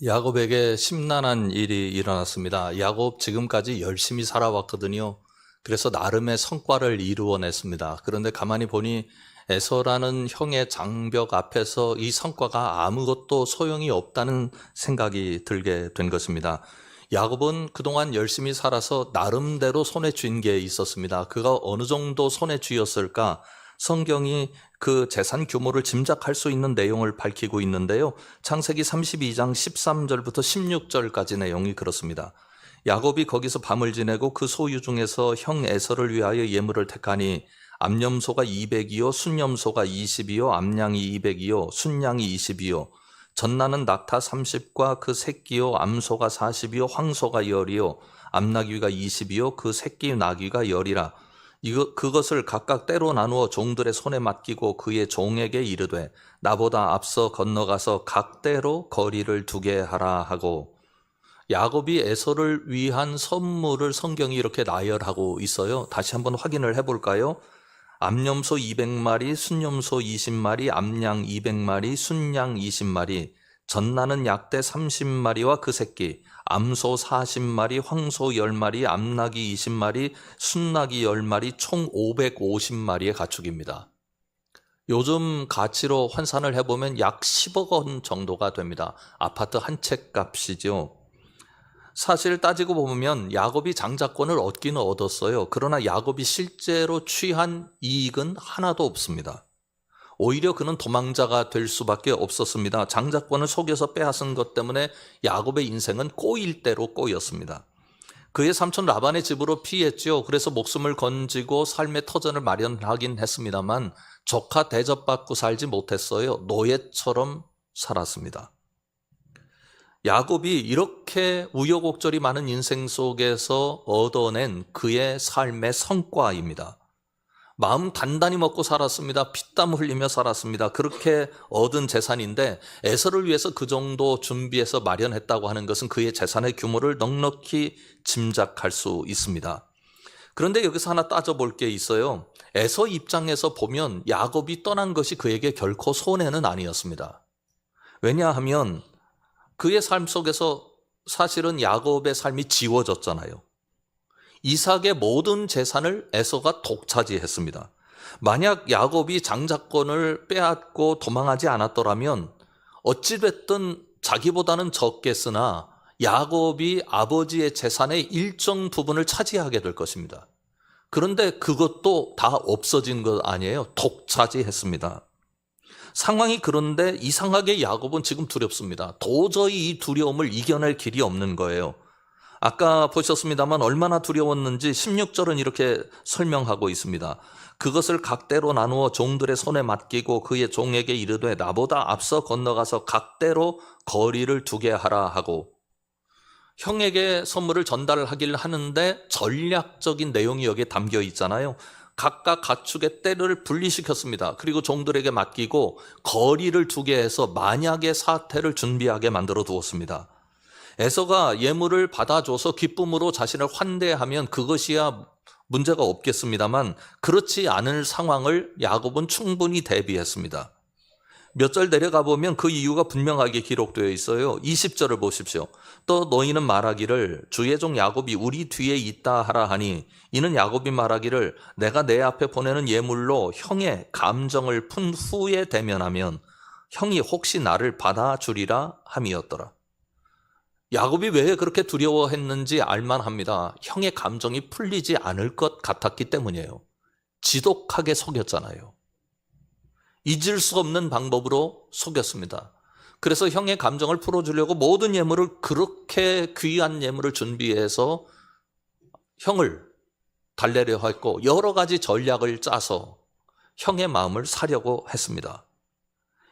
야곱에게 심란한 일이 일어났습니다. 야곱 지금까지 열심히 살아왔거든요. 그래서 나름의 성과를 이루어냈습니다. 그런데 가만히 보니 에서라는 형의 장벽 앞에서 이 성과가 아무것도 소용이 없다는 생각이 들게 된 것입니다. 야곱은 그동안 열심히 살아서 나름대로 손에 쥔 게 있었습니다. 그가 어느 정도 손에 쥐었을까? 성경이 그 재산 규모를 짐작할 수 있는 내용을 밝히고 있는데요. 창세기 32장 13절부터 16절까지 내용이 그렇습니다. 야곱이 거기서 밤을 지내고 그 소유 중에서 형 에서를 위하여 예물을 택하니 암염소가 200이요 순염소가 20이요 암양이 200이요 순양이 20이요 젖나는 낙타 30과 그 새끼요 암소가 40이요 황소가 10이요 암나귀가 20이요 그 새끼 나귀가 10이라. 그것을 각각 때로 나누어 종들의 손에 맡기고 그의 종에게 이르되 나보다 앞서 건너가서 각 때로 거리를 두게 하라 하고. 야곱이 에서를 위한 선물을 성경이 이렇게 나열하고 있어요. 다시 한번 확인을 해볼까요? 암염소 200마리, 순염소 20마리, 암양 200마리, 순양 20마리, 젖나는 약대 30마리와 그 새끼, 암소 40마리, 황소 10마리, 암나귀 20마리, 순나귀 10마리, 총 550마리의 가축입니다. 요즘 가치로 환산을 해보면 약 10억 원 정도가 됩니다. 아파트 한 채 값이죠. 사실 따지고 보면 야곱이 장자권을 얻기는 얻었어요. 그러나 야곱이 실제로 취한 이익은 하나도 없습니다. 오히려 그는 도망자가 될 수밖에 없었습니다. 장자권을 속여서 빼앗은 것 때문에 야곱의 인생은 꼬일 대로 꼬였습니다. 그의 삼촌 라반의 집으로 피했죠. 그래서 목숨을 건지고 삶의 터전을 마련하긴 했습니다만 조카 대접받고 살지 못했어요. 노예처럼 살았습니다. 야곱이 이렇게 우여곡절이 많은 인생 속에서 얻어낸 그의 삶의 성과입니다. 마음 단단히 먹고 살았습니다. 피땀 흘리며 살았습니다. 그렇게 얻은 재산인데 에서를 위해서 그 정도 준비해서 마련했다고 하는 것은 그의 재산의 규모를 넉넉히 짐작할 수 있습니다. 그런데 여기서 하나 따져볼 게 있어요. 에서 입장에서 보면 야곱이 떠난 것이 그에게 결코 손해는 아니었습니다. 왜냐하면 그의 삶 속에서 사실은 야곱의 삶이 지워졌잖아요. 이삭의 모든 재산을 에서가 독차지했습니다. 만약 야곱이 장자권을 빼앗고 도망하지 않았더라면 어찌됐든 자기보다는 적게 쓰나 야곱이 아버지의 재산의 일정 부분을 차지하게 될 것입니다. 그런데 그것도 다 없어진 것 아니에요. 독차지했습니다. 상황이 그런데 이상하게 야곱은 지금 두렵습니다. 도저히 이 두려움을 이겨낼 길이 없는 거예요. 아까 보셨습니다만 얼마나 두려웠는지 16절은 이렇게 설명하고 있습니다. 그것을 각대로 나누어 종들의 손에 맡기고 그의 종에게 이르되 나보다 앞서 건너가서 각대로 거리를 두게 하라 하고. 형에게 선물을 전달하기를 하는데 전략적인 내용이 여기에 담겨 있잖아요. 각각 가축의 떼를 분리시켰습니다. 그리고 종들에게 맡기고 거리를 두게 해서 만약의 사태를 준비하게 만들어 두었습니다. 에서가 예물을 받아줘서 기쁨으로 자신을 환대하면 그것이야 문제가 없겠습니다만 그렇지 않을 상황을 야곱은 충분히 대비했습니다. 몇 절 내려가 보면 그 이유가 분명하게 기록되어 있어요. 20절을 보십시오. 또 너희는 말하기를 주의 종 야곱이 우리 뒤에 있다 하라 하니 이는 야곱이 말하기를 내가 내 앞에 보내는 예물로 형의 감정을 푼 후에 대면하면 형이 혹시 나를 받아주리라 함이었더라. 야곱이 왜 그렇게 두려워했는지 알만합니다. 형의 감정이 풀리지 않을 것 같았기 때문이에요. 지독하게 속였잖아요. 잊을 수 없는 방법으로 속였습니다. 그래서 형의 감정을 풀어주려고 모든 예물을 그렇게 귀한 예물을 준비해서 형을 달래려 했고 여러 가지 전략을 짜서 형의 마음을 사려고 했습니다.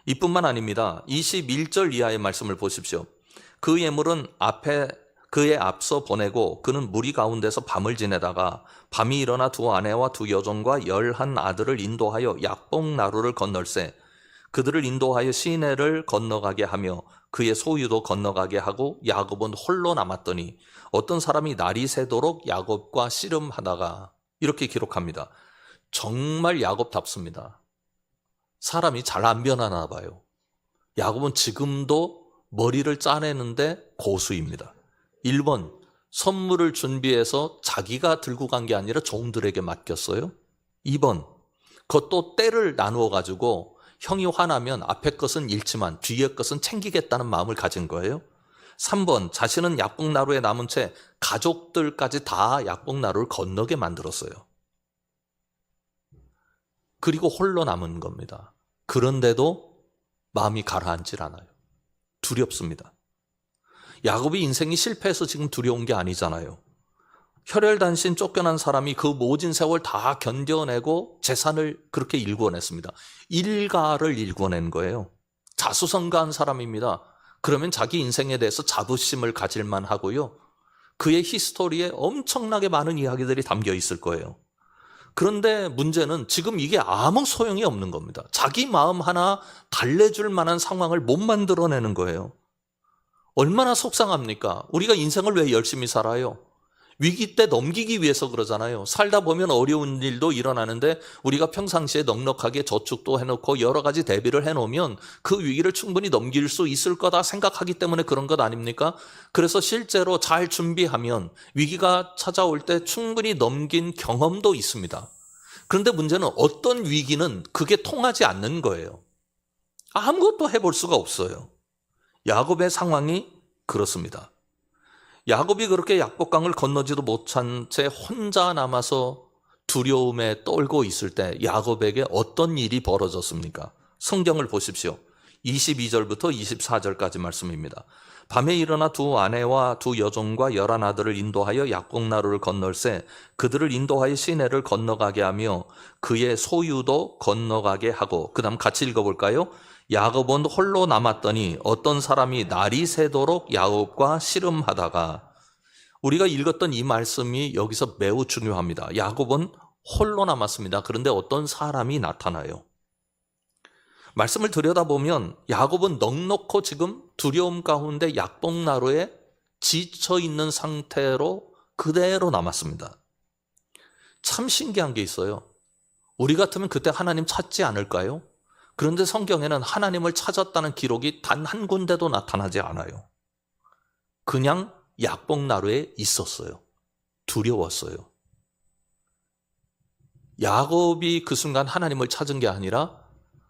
이뿐만 아닙니다. 21절 이하의 말씀을 보십시오. 그 예물은 그의 앞서 보내고 그는 무리 가운데서 밤을 지내다가 밤이 일어나 두 아내와 두 여종과 11 아들을 인도하여 약봉 나루를 건널세 그들을 인도하여 시내를 건너가게 하며 그의 소유도 건너가게 하고 야곱은 홀로 남았더니 어떤 사람이 날이 새도록 야곱과 씨름하다가 이렇게 기록합니다. 정말 야곱답습니다. 사람이 잘 안 변하나 봐요. 야곱은 지금도 머리를 짜내는데 고수입니다. 1번, 선물을 준비해서 자기가 들고 간 게 아니라 종들에게 맡겼어요. 2번, 그것도 때를 나누어 가지고 형이 화나면 앞에 것은 잃지만 뒤에 것은 챙기겠다는 마음을 가진 거예요. 3번, 자신은 약복나루에 남은 채 가족들까지 다 약복나루를 건너게 만들었어요. 그리고 홀로 남은 겁니다. 그런데도 마음이 가라앉질 않아요. 두렵습니다. 야곱이 인생이 실패해서 지금 두려운 게 아니잖아요. 혈혈단신 쫓겨난 사람이 그 모진 세월 다 견뎌내고 재산을 그렇게 일궈냈습니다. 일가를 일궈낸 거예요. 자수성가한 사람입니다. 그러면 자기 인생에 대해서 자부심을 가질만 하고요. 그의 히스토리에 엄청나게 많은 이야기들이 담겨 있을 거예요. 그런데 문제는 지금 이게 아무 소용이 없는 겁니다. 자기 마음 하나 달래줄 만한 상황을 못 만들어내는 거예요. 얼마나 속상합니까? 우리가 인생을 왜 열심히 살아요? 위기 때 넘기기 위해서 그러잖아요. 살다 보면 어려운 일도 일어나는데 우리가 평상시에 넉넉하게 저축도 해놓고 여러 가지 대비를 해놓으면 그 위기를 충분히 넘길 수 있을 거다 생각하기 때문에 그런 것 아닙니까? 그래서 실제로 잘 준비하면 위기가 찾아올 때 충분히 넘긴 경험도 있습니다. 그런데 문제는 어떤 위기는 그게 통하지 않는 거예요. 아무것도 해볼 수가 없어요. 야곱의 상황이 그렇습니다. 야곱이 그렇게 약복강을 건너지도 못한 채 혼자 남아서 두려움에 떨고 있을 때 야곱에게 어떤 일이 벌어졌습니까? 성경을 보십시오. 22절부터 24절까지 말씀입니다. 밤에 일어나 두 아내와 두 여종과 11 아들을 인도하여 약복나루를 건널세 그들을 인도하여 시내를 건너가게 하며 그의 소유도 건너가게 하고, 그 다음 같이 읽어볼까요? 야곱은 홀로 남았더니 어떤 사람이 날이 새도록 야곱과 씨름하다가, 우리가 읽었던 이 말씀이 여기서 매우 중요합니다. 야곱은 홀로 남았습니다. 그런데 어떤 사람이 나타나요. 말씀을 들여다보면 야곱은 넉넉고 지금 두려움 가운데 약복나루에 지쳐있는 상태로 그대로 남았습니다. 참 신기한 게 있어요. 우리 같으면 그때 하나님 찾지 않을까요? 그런데 성경에는 하나님을 찾았다는 기록이 단 한 군데도 나타나지 않아요. 그냥 약복나루에 있었어요. 두려웠어요. 야곱이 그 순간 하나님을 찾은 게 아니라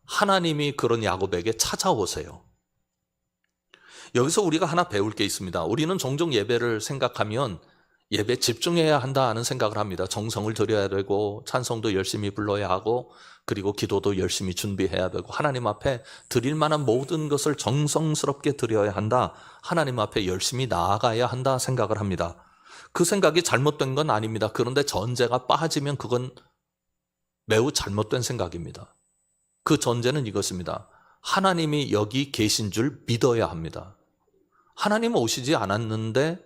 하나님이 그런 야곱에게 찾아오세요. 여기서 우리가 하나 배울 게 있습니다. 우리는 종종 예배를 생각하면 예배에 집중해야 한다 하는 생각을 합니다. 정성을 들여야 되고 찬송도 열심히 불러야 하고 그리고 기도도 열심히 준비해야 되고 하나님 앞에 드릴 만한 모든 것을 정성스럽게 드려야 한다. 하나님 앞에 열심히 나아가야 한다 생각을 합니다. 그 생각이 잘못된 건 아닙니다. 그런데 전제가 빠지면 그건 매우 잘못된 생각입니다. 그 전제는 이것입니다. 하나님이 여기 계신 줄 믿어야 합니다. 하나님은 오시지 않았는데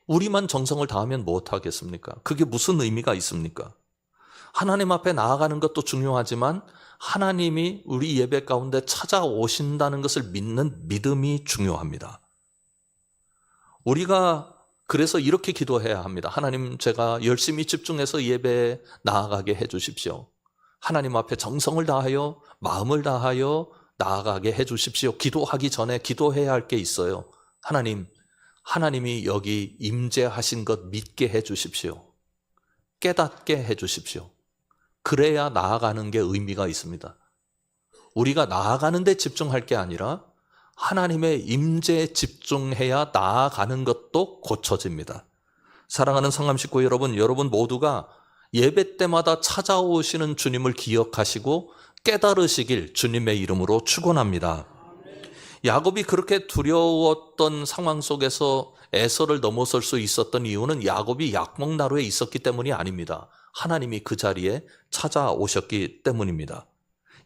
우리만 정성을 다하면 못하겠습니까? 그게 무슨 의미가 있습니까? 하나님 앞에 나아가는 것도 중요하지만 하나님이 우리 예배 가운데 찾아오신다는 것을 믿는 믿음이 중요합니다. 우리가 그래서 이렇게 기도해야 합니다. 하나님, 제가 열심히 집중해서 예배에 나아가게 해주십시오. 하나님 앞에 정성을 다하여 마음을 다하여 나아가게 해주십시오. 기도하기 전에 기도해야 할 게 있어요. 하나님이 여기 임재하신 것 믿게 해주십시오. 깨닫게 해주십시오. 그래야 나아가는 게 의미가 있습니다. 우리가 나아가는 데 집중할 게 아니라 하나님의 임재에 집중해야 나아가는 것도 고쳐집니다. 사랑하는 성함 식구 여러분 모두가 예배 때마다 찾아오시는 주님을 기억하시고 깨달으시길 주님의 이름으로 축원합니다. 야곱이 그렇게 두려웠던 상황 속에서 에서를 넘어설 수 있었던 이유는 야곱이 약복나루에 있었기 때문이 아닙니다. 하나님이 그 자리에 찾아오셨기 때문입니다.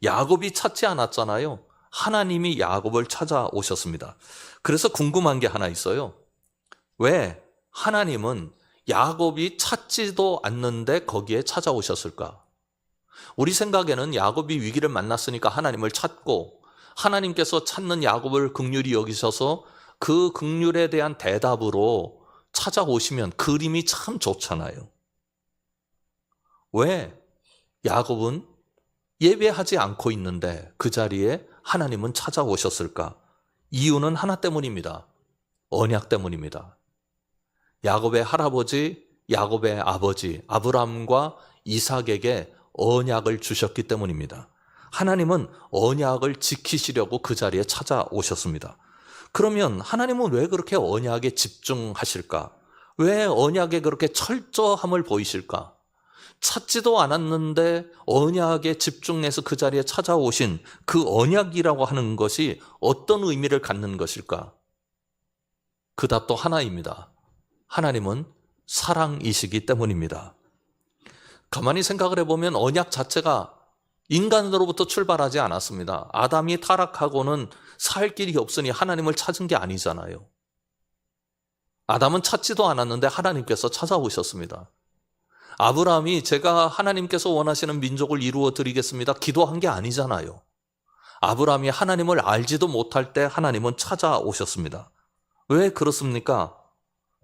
야곱이 찾지 않았잖아요. 하나님이 야곱을 찾아오셨습니다. 그래서 궁금한 게 하나 있어요. 왜 하나님은 야곱이 찾지도 않는데 거기에 찾아오셨을까? 우리 생각에는 야곱이 위기를 만났으니까 하나님을 찾고 하나님께서 찾는 야곱을 긍휼히 여기셔서 그 긍휼에 대한 대답으로 찾아오시면 그림이 참 좋잖아요. 왜 야곱은 예배하지 않고 있는데 그 자리에 하나님은 찾아오셨을까? 이유는 하나 때문입니다. 언약 때문입니다. 야곱의 할아버지, 야곱의 아버지 아브라함과 이삭에게 언약을 주셨기 때문입니다. 하나님은 언약을 지키시려고 그 자리에 찾아오셨습니다. 그러면 하나님은 왜 그렇게 언약에 집중하실까? 왜 언약에 그렇게 철저함을 보이실까? 찾지도 않았는데 언약에 집중해서 그 자리에 찾아오신 그 언약이라고 하는 것이 어떤 의미를 갖는 것일까? 그 답도 하나입니다. 하나님은 사랑이시기 때문입니다. 가만히 생각을 해보면 언약 자체가 인간으로부터 출발하지 않았습니다. 아담이 타락하고는 살 길이 없으니 하나님을 찾은 게 아니잖아요. 아담은 찾지도 않았는데 하나님께서 찾아오셨습니다. 아브라함이 제가 하나님께서 원하시는 민족을 이루어 드리겠습니다 기도한 게 아니잖아요. 아브라함이 하나님을 알지도 못할 때 하나님은 찾아오셨습니다. 왜 그렇습니까?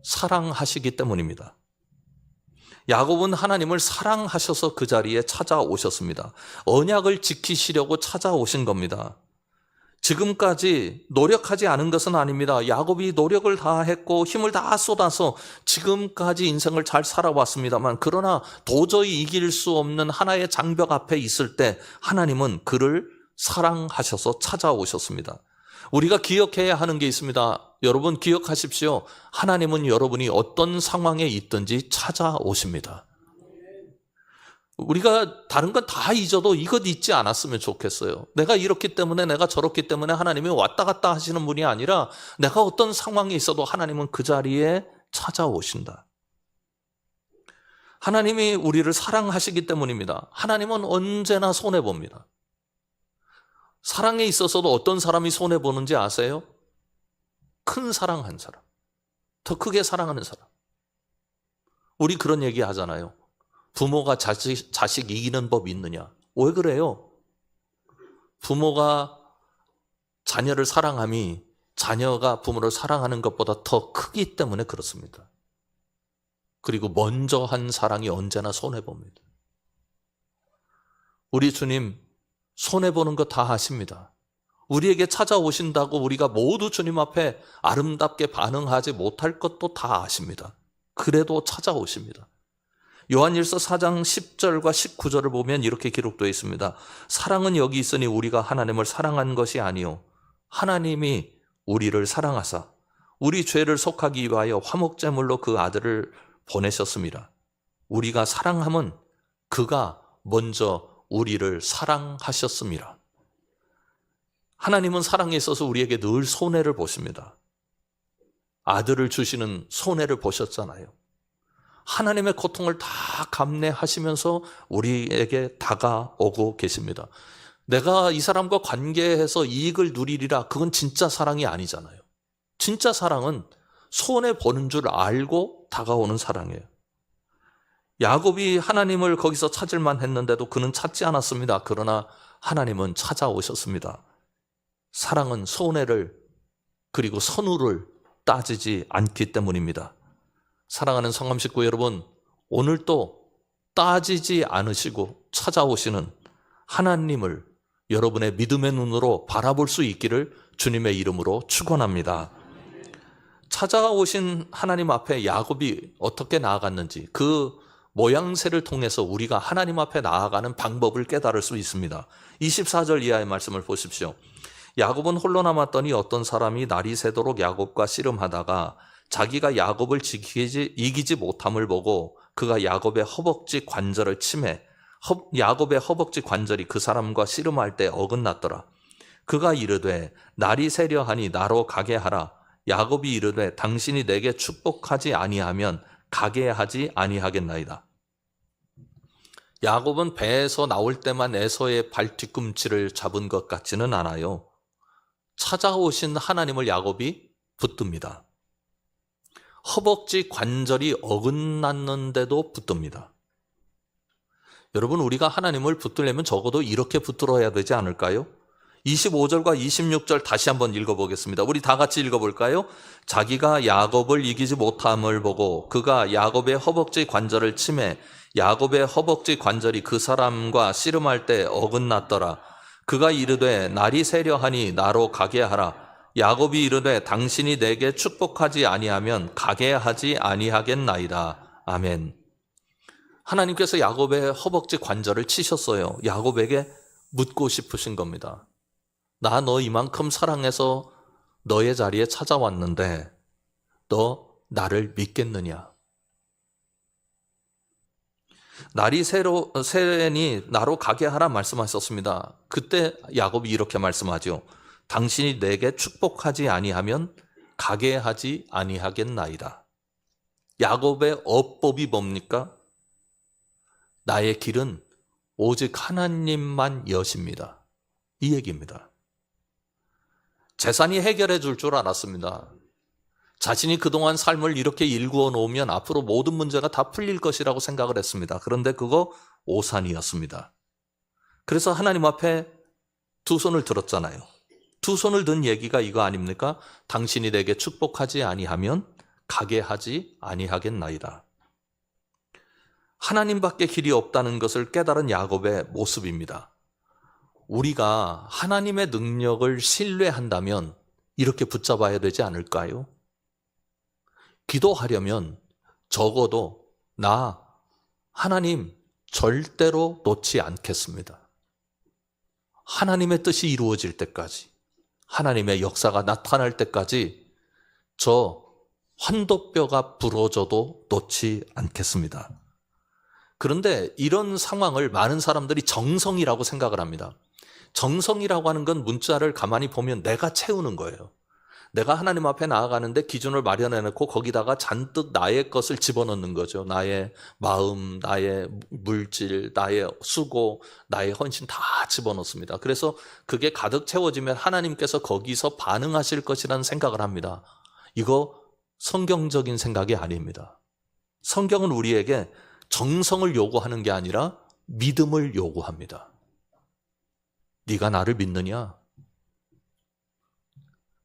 사랑하시기 때문입니다. 야곱은 하나님을 사랑하셔서 그 자리에 찾아오셨습니다. 언약을 지키시려고 찾아오신 겁니다. 지금까지 노력하지 않은 것은 아닙니다. 야곱이 노력을 다 했고 힘을 다 쏟아서 지금까지 인생을 잘 살아왔습니다만, 그러나 도저히 이길 수 없는 하나의 장벽 앞에 있을 때 하나님은 그를 사랑하셔서 찾아오셨습니다. 우리가 기억해야 하는 게 있습니다. 여러분 기억하십시오. 하나님은 여러분이 어떤 상황에 있든지 찾아오십니다. 우리가 다른 건 다 잊어도 이것 잊지 않았으면 좋겠어요. 내가 이렇기 때문에, 내가 저렇기 때문에 하나님이 왔다 갔다 하시는 분이 아니라 내가 어떤 상황에 있어도 하나님은 그 자리에 찾아오신다. 하나님이 우리를 사랑하시기 때문입니다. 하나님은 언제나 손해봅니다. 사랑에 있어서도 어떤 사람이 손해보는지 아세요? 큰 사랑한 사람, 더 크게 사랑하는 사람. 우리 그런 얘기 하잖아요. 부모가 자식 이기는 법 있느냐? 왜 그래요? 부모가 자녀를 사랑함이 자녀가 부모를 사랑하는 것보다 더 크기 때문에 그렇습니다. 그리고 먼저 한 사랑이 언제나 손해봅니다. 우리 주님 손해보는 거 다 아십니다. 우리에게 찾아오신다고 우리가 모두 주님 앞에 아름답게 반응하지 못할 것도 다 아십니다. 그래도 찾아오십니다. 요한일서 4장 10절과 19절을 보면 이렇게 기록되어 있습니다. 사랑은 여기 있으니 우리가 하나님을 사랑한 것이 아니요 하나님이 우리를 사랑하사 우리 죄를 속하기 위하여 화목제물로 그 아들을 보내셨습니다. 우리가 사랑함은 그가 먼저 우리를 사랑하셨습니다. 하나님은 사랑에 있어서 우리에게 늘 손해를 보십니다. 아들을 주시는 손해를 보셨잖아요. 하나님의 고통을 다 감내하시면서 우리에게 다가오고 계십니다. 내가 이 사람과 관계해서 이익을 누리리라, 그건 진짜 사랑이 아니잖아요. 진짜 사랑은 손해보는 줄 알고 다가오는 사랑이에요. 야곱이 하나님을 거기서 찾을만 했는데도 그는 찾지 않았습니다. 그러나 하나님은 찾아오셨습니다. 사랑은 손해를 그리고 선후를 따지지 않기 때문입니다. 사랑하는 성함 식구 여러분, 오늘도 따지지 않으시고 찾아오시는 하나님을 여러분의 믿음의 눈으로 바라볼 수 있기를 주님의 이름으로 축원합니다. 찾아오신 하나님 앞에 야곱이 어떻게 나아갔는지 그 모양새를 통해서 우리가 하나님 앞에 나아가는 방법을 깨달을 수 있습니다. 24절 이하의 말씀을 보십시오. 야곱은 홀로 남았더니 어떤 사람이 날이 새도록 야곱과 씨름하다가 자기가 야곱을 이기지 못함을 보고 그가 야곱의 허벅지 관절을 치매 야곱의 허벅지 관절이 그 사람과 씨름할 때 어긋났더라. 그가 이르되 날이 새려 하니 나로 가게 하라. 야곱이 이르되 당신이 내게 축복하지 아니하면 가게 하지 아니하겠나이다. 야곱은 배에서 나올 때만 에서의 발 뒤꿈치를 잡은 것 같지는 않아요. 찾아오신 하나님을 야곱이 붙듭니다. 허벅지 관절이 어긋났는데도 붙듭니다. 여러분, 우리가 하나님을 붙들려면 적어도 이렇게 붙들어야 되지 않을까요? 25절과 26절 다시 한번 읽어보겠습니다. 우리 다 같이 읽어볼까요? 자기가 야곱을 이기지 못함을 보고 그가 야곱의 허벅지 관절을 치매 야곱의 허벅지 관절이 그 사람과 씨름할 때 어긋났더라. 그가 이르되 날이 새려 하니 나로 가게 하라. 야곱이 이르되 당신이 내게 축복하지 아니하면 가게 하지 아니하겠나이다. 아멘. 하나님께서 야곱의 허벅지 관절을 치셨어요. 야곱에게 묻고 싶으신 겁니다. 나 너 이만큼 사랑해서 너의 자리에 찾아왔는데 너 나를 믿겠느냐? 날이 새니 나로 가게 하라 말씀하셨습니다. 그때 야곱이 이렇게 말씀하죠. 당신이 내게 축복하지 아니하면 가게 하지 아니하겠나이다. 야곱의 어법이 뭡니까? 나의 길은 오직 하나님만 여십니다. 이 얘기입니다. 재산이 해결해 줄 줄 알았습니다. 자신이 그동안 삶을 이렇게 일구어 놓으면 앞으로 모든 문제가 다 풀릴 것이라고 생각을 했습니다. 그런데 그거 오산이었습니다. 그래서 하나님 앞에 두 손을 들었잖아요. 두 손을 든 얘기가 이거 아닙니까? 당신이 내게 축복하지 아니하면 가게 하지 아니하겠나이다. 하나님밖에 길이 없다는 것을 깨달은 야곱의 모습입니다. 우리가 하나님의 능력을 신뢰한다면 이렇게 붙잡아야 되지 않을까요? 기도하려면 적어도 나 하나님 절대로 놓지 않겠습니다. 하나님의 뜻이 이루어질 때까지, 하나님의 역사가 나타날 때까지 저 환도뼈가 부러져도 놓지 않겠습니다. 그런데 이런 상황을 많은 사람들이 정성이라고 생각을 합니다. 정성이라고 하는 건 문자를 가만히 보면 내가 채우는 거예요. 내가 하나님 앞에 나아가는데 기준을 마련해놓고 거기다가 잔뜩 나의 것을 집어넣는 거죠. 나의 마음, 나의 물질, 나의 수고, 나의 헌신 다 집어넣습니다. 그래서 그게 가득 채워지면 하나님께서 거기서 반응하실 것이라는 생각을 합니다. 이거 성경적인 생각이 아닙니다. 성경은 우리에게 정성을 요구하는 게 아니라 믿음을 요구합니다. 네가 나를 믿느냐?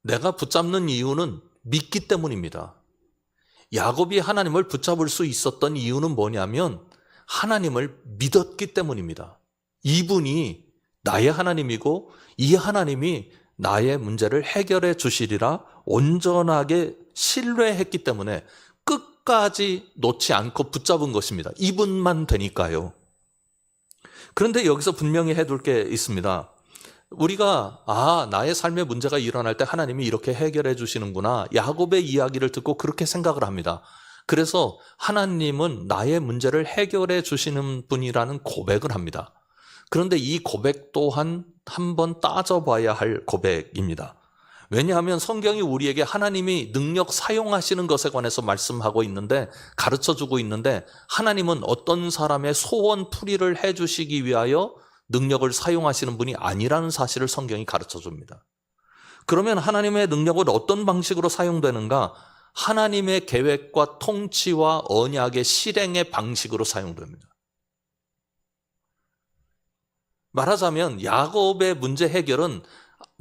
내가 붙잡는 이유는 믿기 때문입니다. 야곱이 하나님을 붙잡을 수 있었던 이유는 뭐냐면 하나님을 믿었기 때문입니다. 이분이 나의 하나님이고 이 하나님이 나의 문제를 해결해 주시리라 온전하게 신뢰했기 때문에 끝까지 놓지 않고 붙잡은 것입니다. 이분만 되니까요. 그런데 여기서 분명히 해둘 게 있습니다. 우리가 나의 삶의 문제가 일어날 때 하나님이 이렇게 해결해 주시는구나. 야곱의 이야기를 듣고 그렇게 생각을 합니다. 그래서 하나님은 나의 문제를 해결해 주시는 분이라는 고백을 합니다. 그런데 이 고백 또한 한번 따져봐야 할 고백입니다. 왜냐하면 성경이 우리에게 하나님이 능력 사용하시는 것에 관해서 말씀하고 있는데, 가르쳐주고 있는데, 하나님은 어떤 사람의 소원 풀이를 해주시기 위하여 능력을 사용하시는 분이 아니라는 사실을 성경이 가르쳐줍니다. 그러면 하나님의 능력은 어떤 방식으로 사용되는가? 하나님의 계획과 통치와 언약의 실행의 방식으로 사용됩니다. 말하자면 야곱의 문제 해결은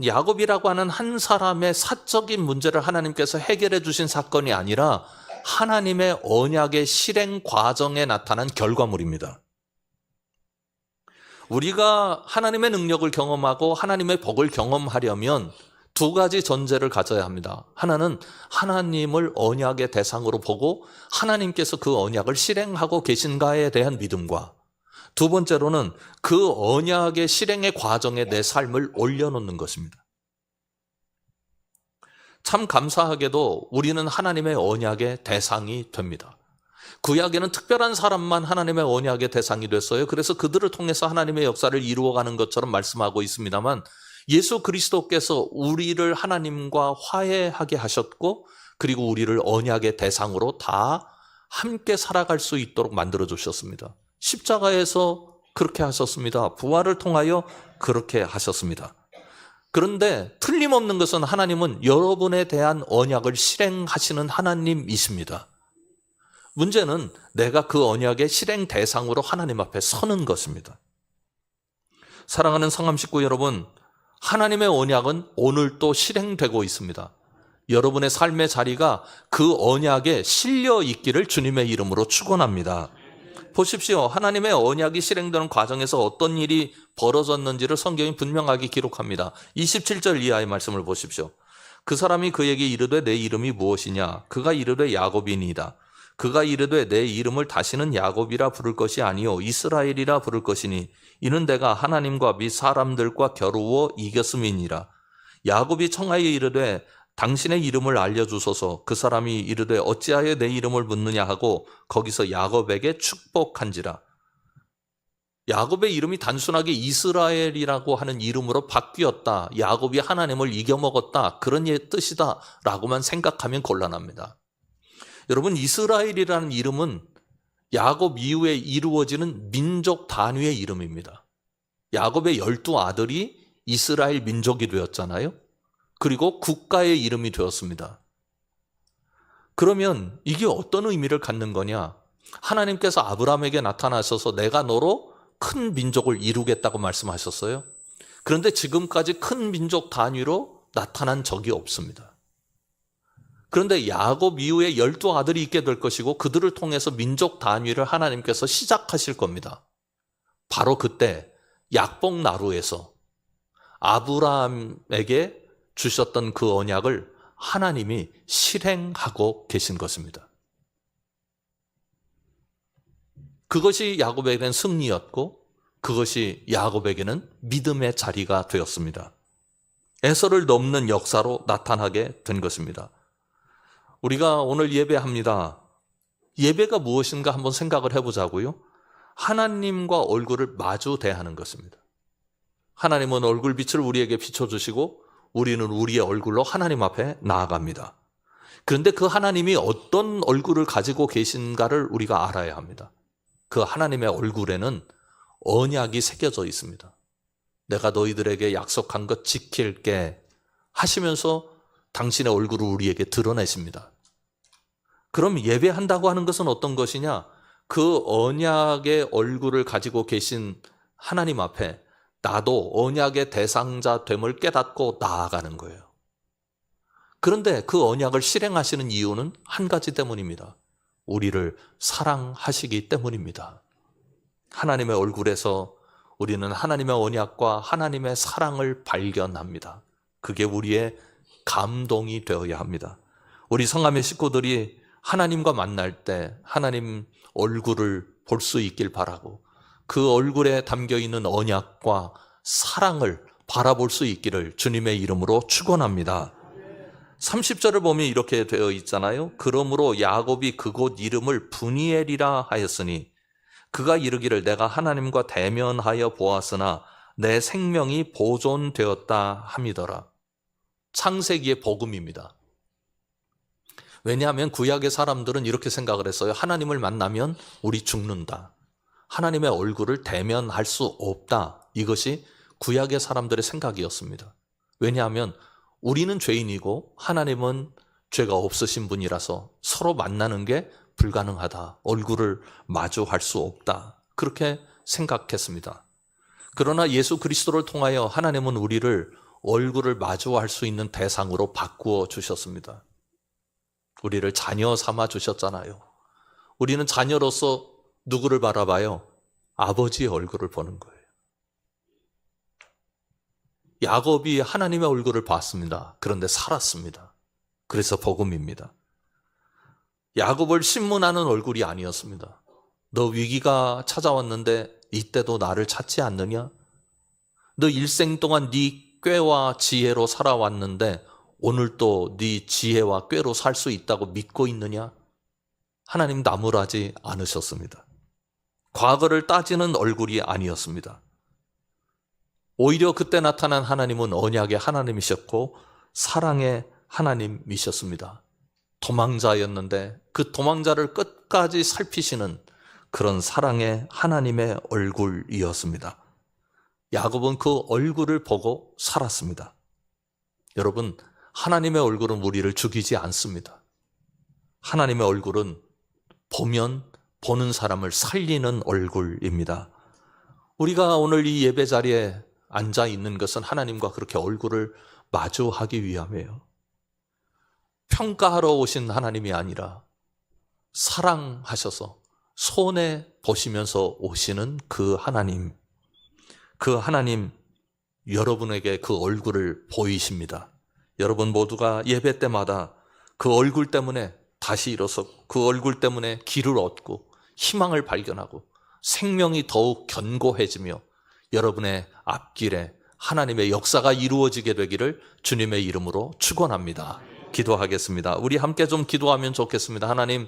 야곱이라고 하는 한 사람의 사적인 문제를 하나님께서 해결해 주신 사건이 아니라 하나님의 언약의 실행 과정에 나타난 결과물입니다. 우리가 하나님의 능력을 경험하고 하나님의 복을 경험하려면 두 가지 전제를 가져야 합니다. 하나는 하나님을 언약의 대상으로 보고 하나님께서 그 언약을 실행하고 계신가에 대한 믿음과, 두 번째로는 그 언약의 실행의 과정에 내 삶을 올려놓는 것입니다. 참 감사하게도 우리는 하나님의 언약의 대상이 됩니다. 구약에는 특별한 사람만 하나님의 언약의 대상이 됐어요. 그래서 그들을 통해서 하나님의 역사를 이루어가는 것처럼 말씀하고 있습니다만, 예수 그리스도께서 우리를 하나님과 화해하게 하셨고, 그리고 우리를 언약의 대상으로 다 함께 살아갈 수 있도록 만들어 주셨습니다. 십자가에서 그렇게 하셨습니다. 부활을 통하여 그렇게 하셨습니다. 그런데 틀림없는 것은 하나님은 여러분에 대한 언약을 실행하시는 하나님이십니다. 문제는 내가 그 언약의 실행 대상으로 하나님 앞에 서는 것입니다. 사랑하는 성함 식구 여러분, 하나님의 언약은 오늘도 실행되고 있습니다. 여러분의 삶의 자리가 그 언약에 실려 있기를 주님의 이름으로 축원합니다. 보십시오. 하나님의 언약이 실행되는 과정에서 어떤 일이 벌어졌는지를 성경이 분명하게 기록합니다. 27절 이하의 말씀을 보십시오. 그 사람이 그에게 이르되 내 이름이 무엇이냐? 그가 이르되 야곱이니이다. 그가 이르되 내 이름을 다시는 야곱이라 부를 것이 아니요 이스라엘이라 부를 것이니 이는 내가 하나님과 및 사람들과 겨루어 이겼음이니라. 야곱이 청하여 이르되 당신의 이름을 알려주소서. 그 사람이 이르되 어찌하여 내 이름을 묻느냐 하고 거기서 야곱에게 축복한지라. 야곱의 이름이 단순하게 이스라엘이라고 하는 이름으로 바뀌었다. 야곱이 하나님을 이겨먹었다. 그런 뜻이다 라고만 생각하면 곤란합니다. 여러분, 이스라엘이라는 이름은 야곱 이후에 이루어지는 민족 단위의 이름입니다. 야곱의 12아들이 이스라엘 민족이 되었잖아요. 그리고 국가의 이름이 되었습니다. 그러면 이게 어떤 의미를 갖는 거냐? 하나님께서 아브라함에게 나타나셔서 내가 너로 큰 민족을 이루겠다고 말씀하셨어요. 그런데 지금까지 큰 민족 단위로 나타난 적이 없습니다. 그런데 야곱 이후에 12아들이 있게 될 것이고 그들을 통해서 민족 단위를 하나님께서 시작하실 겁니다. 바로 그때 약복 나루에서 아브라함에게 주셨던 그 언약을 하나님이 실행하고 계신 것입니다. 그것이 야곱에게는 승리였고 그것이 야곱에게는 믿음의 자리가 되었습니다. 에서를 넘는 역사로 나타나게 된 것입니다. 우리가 오늘 예배합니다. 예배가 무엇인가 한번 생각을 해보자고요. 하나님과 얼굴을 마주 대하는 것입니다. 하나님은 얼굴빛을 우리에게 비춰주시고 우리는 우리의 얼굴로 하나님 앞에 나아갑니다. 그런데 그 하나님이 어떤 얼굴을 가지고 계신가를 우리가 알아야 합니다. 그 하나님의 얼굴에는 언약이 새겨져 있습니다. 내가 너희들에게 약속한 것 지킬게 하시면서 당신의 얼굴을 우리에게 드러내십니다. 그럼 예배한다고 하는 것은 어떤 것이냐? 그 언약의 얼굴을 가지고 계신 하나님 앞에 나도 언약의 대상자 됨을 깨닫고 나아가는 거예요. 그런데 그 언약을 실행하시는 이유는 한 가지 때문입니다. 우리를 사랑하시기 때문입니다. 하나님의 얼굴에서 우리는 하나님의 언약과 하나님의 사랑을 발견합니다. 그게 우리의 감동이 되어야 합니다. 우리 성함의 식구들이 하나님과 만날 때 하나님 얼굴을 볼 수 있길 바라고 그 얼굴에 담겨있는 언약과 사랑을 바라볼 수 있기를 주님의 이름으로 축원합니다. 30절을 보면 이렇게 되어 있잖아요. 그러므로 야곱이 그곳 이름을 브니엘이라 하였으니 그가 이르기를 내가 하나님과 대면하여 보았으나 내 생명이 보존되었다 함이더라. 창세기의 복음입니다. 왜냐하면 구약의 사람들은 이렇게 생각을 했어요. 하나님을 만나면 우리 죽는다. 하나님의 얼굴을 대면할 수 없다. 이것이 구약의 사람들의 생각이었습니다. 왜냐하면 우리는 죄인이고 하나님은 죄가 없으신 분이라서 서로 만나는 게 불가능하다. 얼굴을 마주할 수 없다. 그렇게 생각했습니다. 그러나 예수 그리스도를 통하여 하나님은 우리를 얼굴을 마주할 수 있는 대상으로 바꾸어 주셨습니다. 우리를 자녀 삼아 주셨잖아요. 우리는 자녀로서 누구를 바라봐요? 아버지의 얼굴을 보는 거예요. 야곱이 하나님의 얼굴을 봤습니다. 그런데 살았습니다. 그래서 복음입니다. 야곱을 신문하는 얼굴이 아니었습니다. 너 위기가 찾아왔는데 이때도 나를 찾지 않느냐? 너 일생 동안 네 꾀와 지혜로 살아왔는데 오늘도 네 지혜와 꾀로 살 수 있다고 믿고 있느냐? 하나님 나무라지 않으셨습니다. 과거를 따지는 얼굴이 아니었습니다. 오히려 그때 나타난 하나님은 언약의 하나님이셨고 사랑의 하나님이셨습니다. 도망자였는데 그 도망자를 끝까지 살피시는 그런 사랑의 하나님의 얼굴이었습니다. 야곱은 그 얼굴을 보고 살았습니다. 여러분, 하나님의 얼굴은 우리를 죽이지 않습니다. 하나님의 얼굴은 보면 보는 사람을 살리는 얼굴입니다. 우리가 오늘 이 예배 자리에 앉아 있는 것은 하나님과 그렇게 얼굴을 마주하기 위함이에요. 평가하러 오신 하나님이 아니라 사랑하셔서 손에 보시면서 오시는 그 하나님, 여러분에게 그 얼굴을 보이십니다. 여러분 모두가 예배 때마다 그 얼굴 때문에 다시 일어서 그 얼굴 때문에 길을 얻고 희망을 발견하고 생명이 더욱 견고해지며 여러분의 앞길에 하나님의 역사가 이루어지게 되기를 주님의 이름으로 축원합니다. 기도하겠습니다. 우리 함께 좀 기도하면 좋겠습니다. 하나님,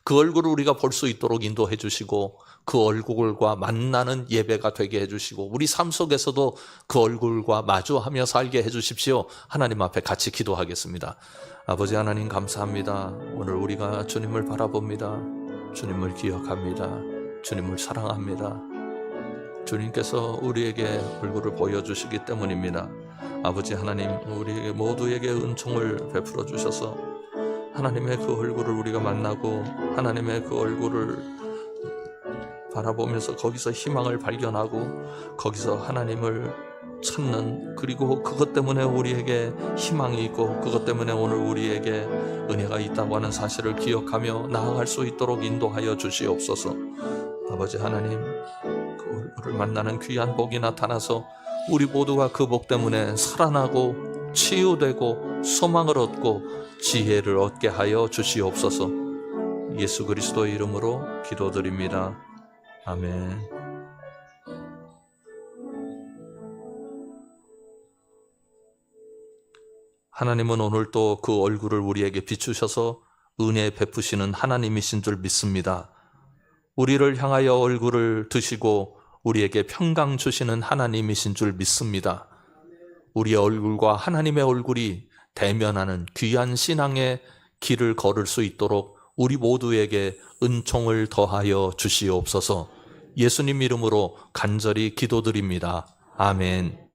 그 얼굴을 우리가 볼 수 있도록 인도해 주시고 그 얼굴과 만나는 예배가 되게 해 주시고 우리 삶 속에서도 그 얼굴과 마주하며 살게 해 주십시오. 하나님 앞에 같이 기도하겠습니다. 아버지 하나님 감사합니다. 오늘 우리가 주님을 바라봅니다. 주님을 기억합니다. 주님을 사랑합니다. 주님께서 우리에게 얼굴을 보여주시기 때문입니다. 아버지 하나님, 우리 모두에게 은총을 베풀어 주셔서 하나님의 그 얼굴을 우리가 만나고 하나님의 그 얼굴을 바라보면서 거기서 희망을 발견하고 거기서 하나님을 찾는, 그리고 그것 때문에 우리에게 희망이 있고 그것 때문에 오늘 우리에게 은혜가 있다고 하는 사실을 기억하며 나아갈 수 있도록 인도하여 주시옵소서. 아버지 하나님, 그 얼굴을 만나는 귀한 복이 나타나서 우리 모두가 그 복 때문에 살아나고 치유되고 소망을 얻고 지혜를 얻게 하여 주시옵소서. 예수 그리스도의 이름으로 기도드립니다. 아멘. 하나님은 오늘 또 그 얼굴을 우리에게 비추셔서 은혜 베푸시는 하나님이신 줄 믿습니다. 우리를 향하여 얼굴을 드시고 우리에게 평강 주시는 하나님이신 줄 믿습니다. 우리의 얼굴과 하나님의 얼굴이 대면하는 귀한 신앙의 길을 걸을 수 있도록 우리 모두에게 은총을 더하여 주시옵소서. 예수님 이름으로 간절히 기도드립니다. 아멘.